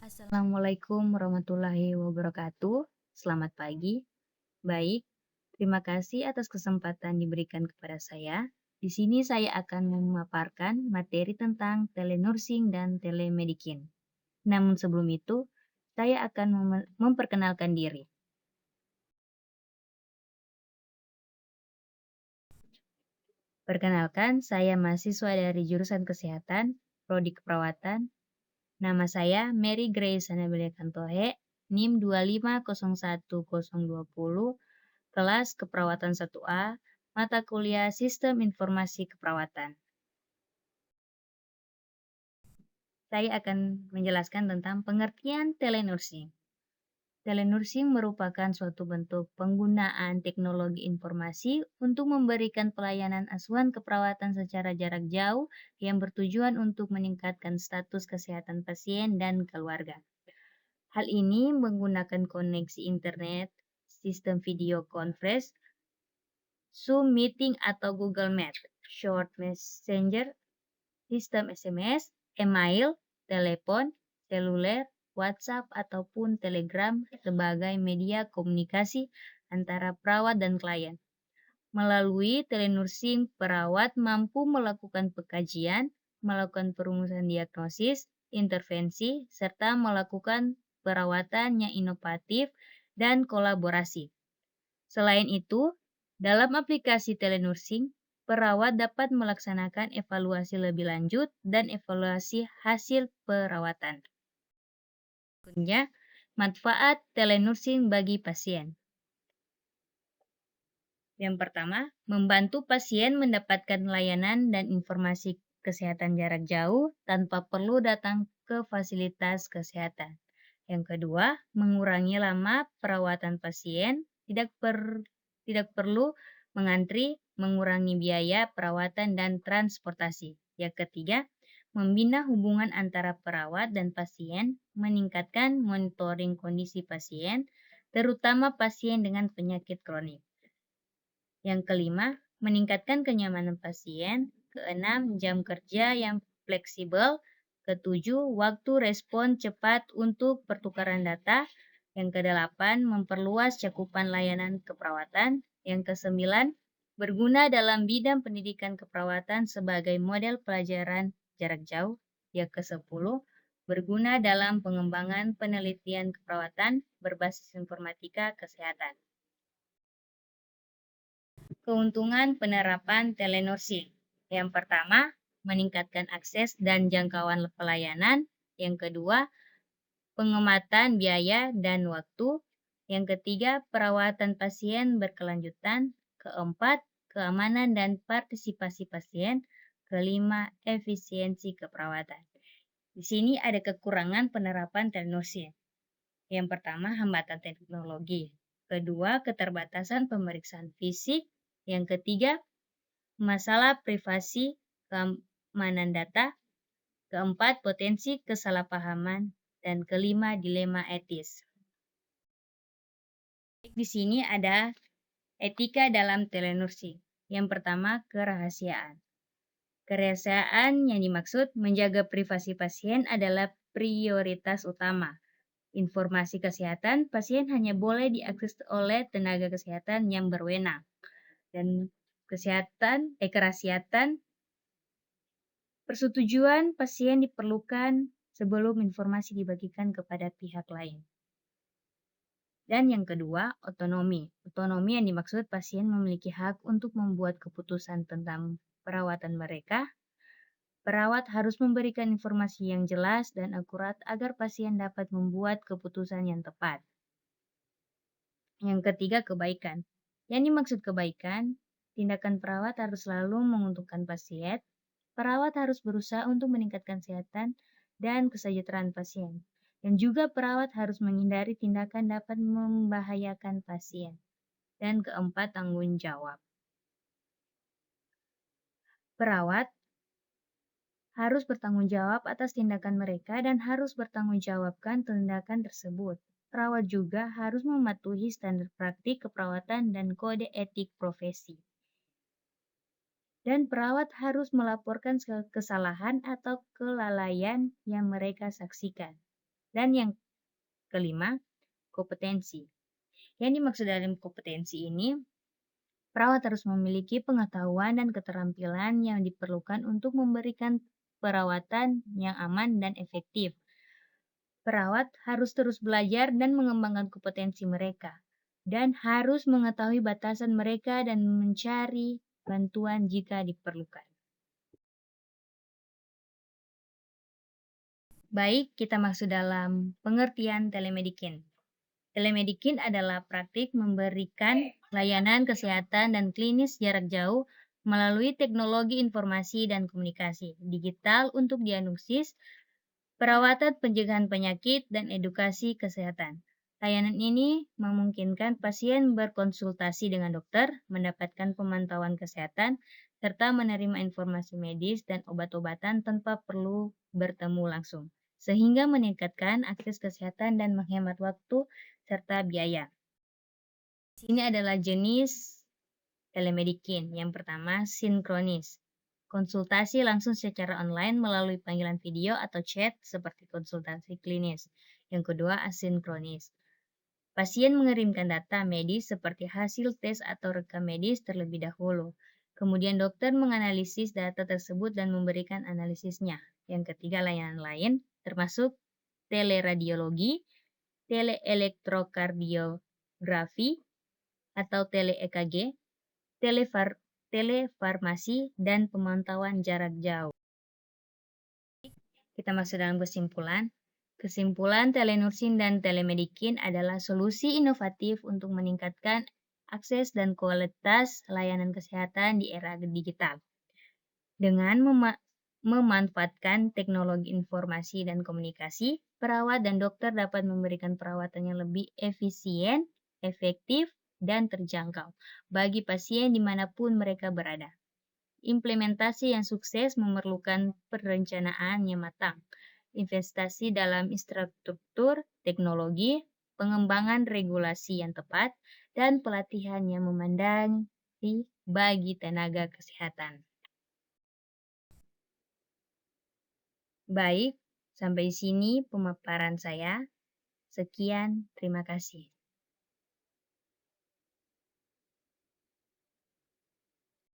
Assalamualaikum warahmatullahi wabarakatuh. Selamat pagi. Baik, terima kasih atas kesempatan diberikan kepada saya. Di sini saya akan memaparkan materi tentang telenursing dan telemedicine. Namun sebelum itu, saya akan memperkenalkan diri. Perkenalkan, saya mahasiswa dari jurusan Kesehatan, Prodi Keperawatan. Nama saya Mary Grace Anabelia Kantohe, NIM 2501020, kelas Keperawatan 1A, mata kuliah Sistem Informasi Keperawatan. Saya akan menjelaskan tentang pengertian telenursing. Telenursing merupakan suatu bentuk penggunaan teknologi informasi untuk memberikan pelayanan asuhan keperawatan secara jarak jauh yang bertujuan untuk meningkatkan status kesehatan pasien dan keluarga. Hal ini menggunakan koneksi internet, sistem video conference, Zoom Meeting atau Google Meet, Short Messenger, sistem SMS, email, telepon, seluler, WhatsApp, ataupun Telegram sebagai media komunikasi antara perawat dan klien. Melalui telenursing, perawat mampu melakukan pengkajian, melakukan perumusan diagnosis, intervensi, serta melakukan perawatan yang inovatif dan kolaborasi. Selain itu, dalam aplikasi telenursing, perawat dapat melaksanakan evaluasi lebih lanjut dan evaluasi hasil perawatan. Berikutnya, manfaat telenursing bagi pasien. Yang pertama, membantu pasien mendapatkan layanan dan informasi kesehatan jarak jauh tanpa perlu datang ke fasilitas kesehatan. Yang kedua, mengurangi lama perawatan pasien, tidak perlu mengantri, mengurangi biaya perawatan dan transportasi. Yang ketiga, membina hubungan antara perawat dan pasien, meningkatkan monitoring kondisi pasien, terutama pasien dengan penyakit kronik. Yang kelima, meningkatkan kenyamanan pasien. Keenam, jam kerja yang fleksibel. Ketujuh, waktu respon cepat untuk pertukaran data. Yang kedelapan, memperluas cakupan layanan keperawatan. Yang kesembilan, berguna dalam bidang pendidikan keperawatan sebagai model pelajaran jarak jauh. Yang kesepuluh, berguna dalam pengembangan penelitian keperawatan berbasis informatika kesehatan. Keuntungan penerapan telenursing. Yang pertama, meningkatkan akses dan jangkauan pelayanan. Yang kedua, penghematan biaya dan waktu. Yang ketiga, perawatan pasien berkelanjutan. Keempat, keamanan dan partisipasi pasien. Kelima, efisiensi keperawatan. Di sini ada kekurangan penerapan telenursing. Yang pertama, hambatan teknologi. Kedua, keterbatasan pemeriksaan fisik. Yang ketiga, masalah privasi, keamanan data. Keempat, potensi kesalahpahaman. Dan kelima, dilema etis. Di sini ada etika dalam telenursing. Yang pertama, kerahasiaan. Kerahasiaan yang dimaksud menjaga privasi pasien adalah prioritas utama. Informasi kesehatan pasien hanya boleh diakses oleh tenaga kesehatan yang berwenang. Dan kerahasiaan persetujuan pasien diperlukan sebelum informasi dibagikan kepada pihak lain. Dan yang kedua, otonomi. Otonomi yang dimaksud pasien memiliki hak untuk membuat keputusan tentang perawatan mereka. Perawat harus memberikan informasi yang jelas dan akurat agar pasien dapat membuat keputusan yang tepat. Yang ketiga, kebaikan. Yang dimaksud kebaikan, tindakan perawat harus selalu menguntungkan pasien. Perawat harus berusaha untuk meningkatkan kesehatan dan kesejahteraan pasien. Dan juga perawat harus menghindari tindakan dapat membahayakan pasien. Dan keempat, tanggung jawab. Perawat harus bertanggung jawab atas tindakan mereka dan harus bertanggung jawabkan tindakan tersebut. Perawat juga harus mematuhi standar praktik keperawatan dan kode etik profesi. Dan perawat harus melaporkan kesalahan atau kelalaian yang mereka saksikan. Dan yang kelima, kompetensi. Yang dimaksud dalam kompetensi ini, perawat harus memiliki pengetahuan dan keterampilan yang diperlukan untuk memberikan perawatan yang aman dan efektif. Perawat harus terus belajar dan mengembangkan kompetensi mereka, dan harus mengetahui batasan mereka dan mencari bantuan jika diperlukan. Baik, kita masuk dalam pengertian telemedicine. Telemedicine adalah praktik memberikan layanan kesehatan dan klinis jarak jauh melalui teknologi informasi dan komunikasi digital untuk diagnosis, perawatan pencegahan penyakit, dan edukasi kesehatan. Layanan ini memungkinkan pasien berkonsultasi dengan dokter, mendapatkan pemantauan kesehatan, serta menerima informasi medis dan obat-obatan tanpa perlu bertemu langsung, sehingga meningkatkan akses kesehatan dan menghemat waktu serta biaya. Ini adalah jenis telemedicine. Yang pertama, sinkronis. Konsultasi langsung secara online melalui panggilan video atau chat seperti konsultasi klinis. Yang kedua, asinkronis. Pasien mengirimkan data medis seperti hasil tes atau rekam medis terlebih dahulu. Kemudian dokter menganalisis data tersebut dan memberikan analisisnya. Yang ketiga, layanan lain termasuk teleradiologi, teleelektrokardiografi atau tele-EKG, telefarmasi, dan pemantauan jarak jauh. Kita masuk dalam kesimpulan. Kesimpulan, telenursing dan telemedicine adalah solusi inovatif untuk meningkatkan akses dan kualitas layanan kesehatan di era digital. Dengan memanfaatkan teknologi informasi dan komunikasi, perawat dan dokter dapat memberikan perawatan yang lebih efisien, efektif, dan terjangkau bagi pasien dimanapun mereka berada. Implementasi yang sukses memerlukan perencanaan yang matang, investasi dalam infrastruktur teknologi, pengembangan regulasi yang tepat, dan pelatihan yang memadai bagi tenaga kesehatan. Baik, sampai sini pemaparan saya. Sekian, terima kasih.